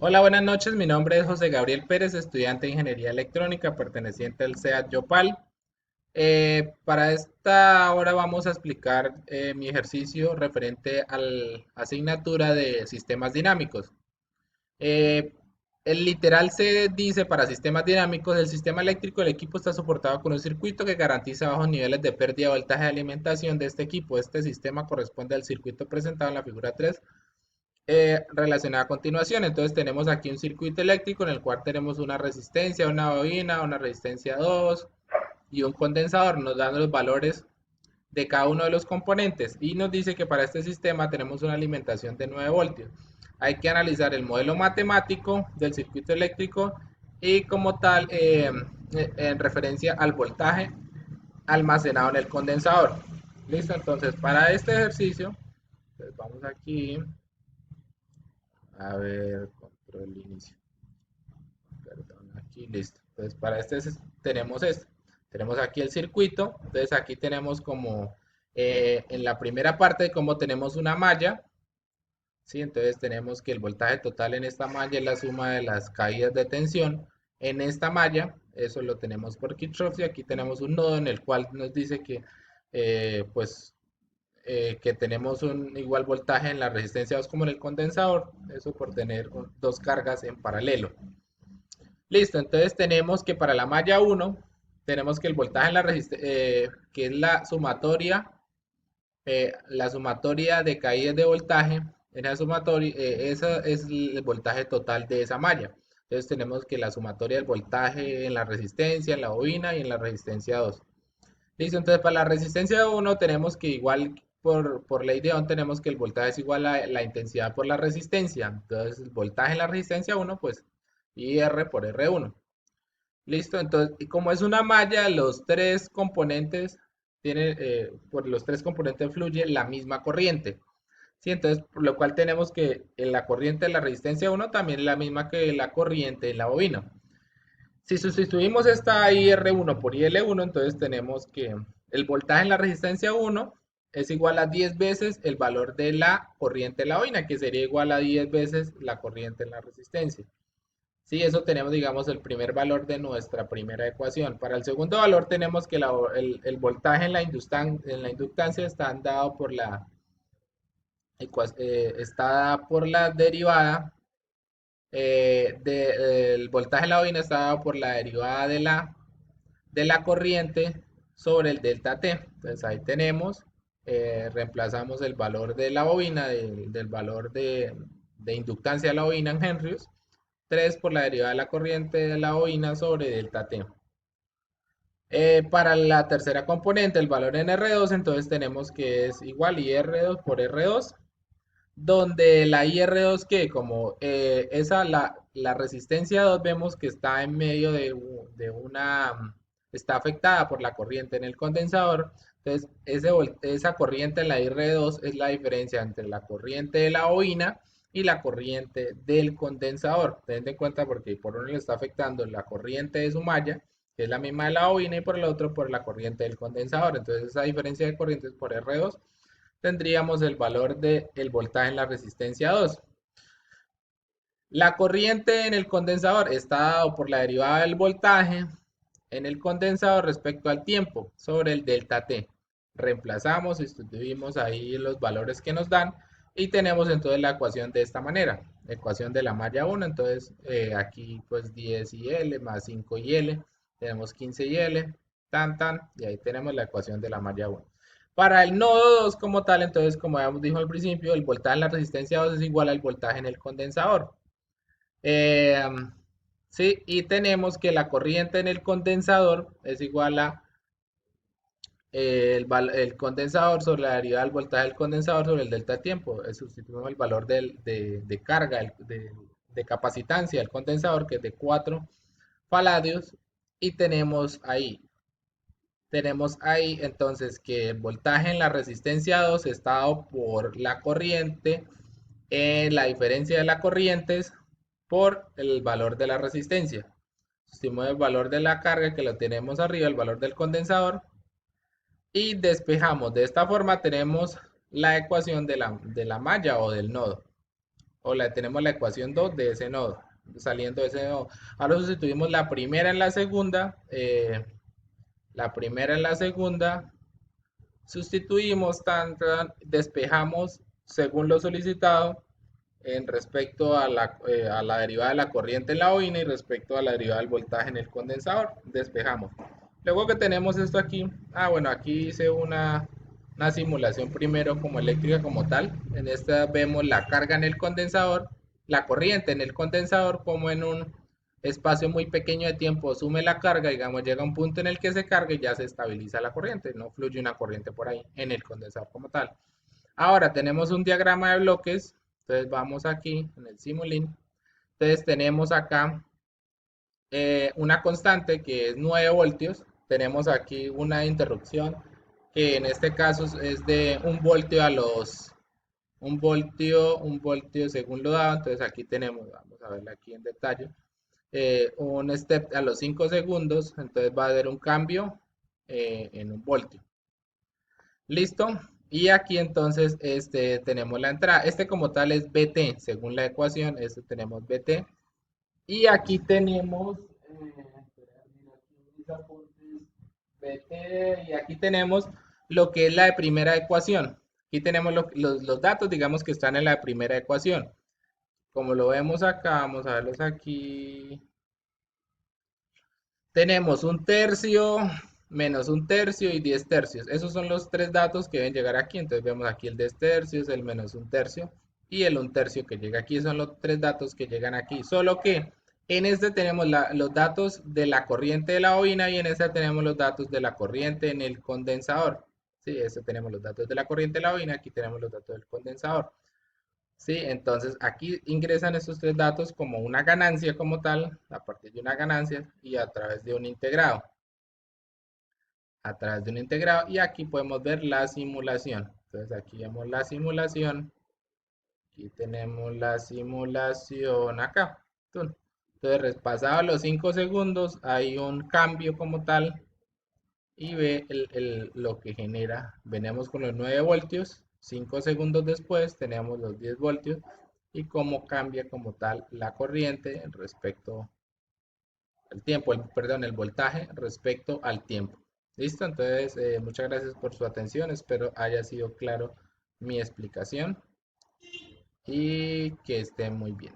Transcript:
Hola, buenas noches. Mi nombre es José Gabriel Pérez, estudiante de Ingeniería Electrónica perteneciente al CEAT Yopal. Para esta hora vamos a explicar mi ejercicio referente a la asignatura de sistemas dinámicos. Eh, el literal se dice para sistemas dinámicos, el sistema eléctrico del equipo está soportado con un circuito que garantiza bajos niveles de pérdida de voltaje de alimentación de este equipo. Este sistema corresponde al circuito presentado en la figura 3 relacionada a continuación. Entonces tenemos aquí un circuito eléctrico en el cual tenemos una resistencia, una bobina, una resistencia 2 y un condensador. Nos dan los valores de cada uno de los componentes y nos dice que para este sistema tenemos una alimentación de 9 voltios. Hay que analizar el modelo matemático del circuito eléctrico y como tal en referencia al voltaje almacenado en el condensador. Listo, entonces para este ejercicio, pues vamos aquí, a ver, control inicio. Perdón, aquí listo. Entonces, para este tenemos esto. Tenemos aquí el circuito. Entonces, aquí tenemos como en la primera parte, como tenemos una malla, ¿sí? Entonces, tenemos que el voltaje total en esta malla es la suma de las caídas de tensión en esta malla. Eso lo tenemos por Kirchhoff. Y aquí tenemos un nodo en el cual nos dice que, pues, que tenemos un igual voltaje en la resistencia 2 como en el condensador. Eso por tener dos cargas en paralelo. Listo, entonces tenemos que para la malla uno tenemos que el voltaje en la que es la sumatoria de caídas de voltaje, esa sumatoria, esa es el voltaje total de esa malla. Entonces tenemos que la sumatoria del voltaje en la resistencia, en la bobina y en la resistencia 2. Listo, entonces para la resistencia uno tenemos que igual por ley de Ohm tenemos que el voltaje es igual a la intensidad por la resistencia. Entonces el voltaje en la resistencia uno pues IR por R1. Listo, entonces, y como es una malla, los tres componentes tienen, por los tres componentes fluye la misma corriente. Sí, entonces, por lo cual tenemos que la corriente de la resistencia uno también es la misma que la corriente en la bobina. Si sustituimos esta IR1 por IL1, entonces tenemos que el voltaje en la resistencia uno es igual a 10 veces el valor de la corriente en la bobina, que sería igual a 10 veces la corriente en la resistencia. Sí, eso tenemos, digamos, el primer valor de nuestra primera ecuación. Para el segundo valor tenemos que el voltaje en la inductancia está dado por está dada por la derivada, el voltaje en la bobina está dado por la derivada de la corriente sobre el delta T. Entonces ahí tenemos, reemplazamos el valor de la bobina, del valor de inductancia de la bobina en Henry's, 3 por la derivada de la corriente de la bobina sobre delta T. Para la tercera componente, el valor en R2, entonces tenemos que es igual IR2 por R2, donde la IR2 que como la resistencia 2 vemos que está en medio de una, está afectada por la corriente en el condensador, entonces esa corriente en la IR2 es la diferencia entre la corriente de la bobina y la corriente del condensador. Ten en cuenta porque por uno le está afectando la corriente de su malla, que es la misma de la bobina, y por el otro por la corriente del condensador. Entonces esa diferencia de corrientes por R2 tendríamos el valor del voltaje en la resistencia 2. La corriente en el condensador está dado por la derivada del voltaje en el condensador respecto al tiempo sobre el delta T. Reemplazamos, sustituimos ahí los valores que nos dan y tenemos entonces la ecuación de esta manera. Ecuación de la malla 1, entonces aquí pues 10 y L más 5 y L, tenemos 15 y L, y ahí tenemos la ecuación de la malla 1. Para el nodo 2 como tal, entonces como habíamos dicho al principio, el voltaje en la resistencia 2 es igual al voltaje en el condensador. Eh, sí, y tenemos que la corriente en el condensador es igual a el condensador sobre la derivada del voltaje del condensador sobre el delta tiempo. Sustituimos el valor de carga, de capacitancia del condensador, que es de 4 faladios, y tenemos ahí entonces que el voltaje en la resistencia 2 está dado por la corriente, en la diferencia de las corrientes por el valor de la resistencia. Estimamos el valor de la carga que lo tenemos arriba, el valor del condensador, y despejamos. De esta forma tenemos la ecuación de la malla o del nodo. o tenemos la ecuación 2 de ese nodo, saliendo de ese nodo. Ahora sustituimos la primera en la segunda, sustituimos, despejamos según lo solicitado en respecto a la derivada de la corriente en la bobina y respecto a la derivada del voltaje en el condensador. Despejamos. Luego que tenemos esto aquí, bueno, aquí hice una simulación primero como eléctrica como tal. En esta vemos la carga en el condensador, la corriente en el condensador, como en un espacio muy pequeño de tiempo sume la carga, digamos, llega a un punto en el que se carga y ya se estabiliza la corriente, no fluye una corriente por ahí en el condensador como tal. Ahora tenemos un diagrama de bloques, entonces vamos aquí en el Simulink, entonces tenemos acá una constante que es 9 voltios, tenemos aquí una interrupción que en este caso es de un voltio según lo dado, entonces aquí tenemos, vamos a verla aquí en detalle, un step a los 5 segundos, entonces va a haber un cambio en un voltio. Listo. Y aquí entonces tenemos la entrada. Este como tal es BT, según la ecuación, tenemos BT. Y aquí tenemos, BT, y aquí tenemos lo que es la primera ecuación. Aquí tenemos los datos, digamos, que están en la primera ecuación. Como lo vemos acá, vamos a verlos aquí. Tenemos un tercio, menos un tercio y 10 tercios. Esos son los tres datos que deben llegar aquí. Entonces vemos aquí el 10 tercios, el menos un tercio y el un tercio que llega aquí. Son los tres datos que llegan aquí. Solo que en este tenemos los datos de la corriente de la bobina y en este tenemos los datos de la corriente en el condensador. Sí, este tenemos los datos de la corriente de la bobina, aquí tenemos los datos del condensador. Sí, entonces aquí ingresan estos tres datos como una ganancia como tal, a partir de una ganancia y a través de un integrado. A través de un integrado y aquí podemos ver la simulación. Entonces aquí vemos la simulación. Aquí tenemos la simulación acá. Entonces, pasados los 5 segundos, hay un cambio como tal y ve lo que genera. Venimos con los 9 voltios, 5 segundos después tenemos los 10 voltios y cómo cambia como tal la corriente respecto al tiempo, perdón, el voltaje respecto al tiempo. Listo, entonces muchas gracias por su atención, espero haya sido claro mi explicación y que esté muy bien.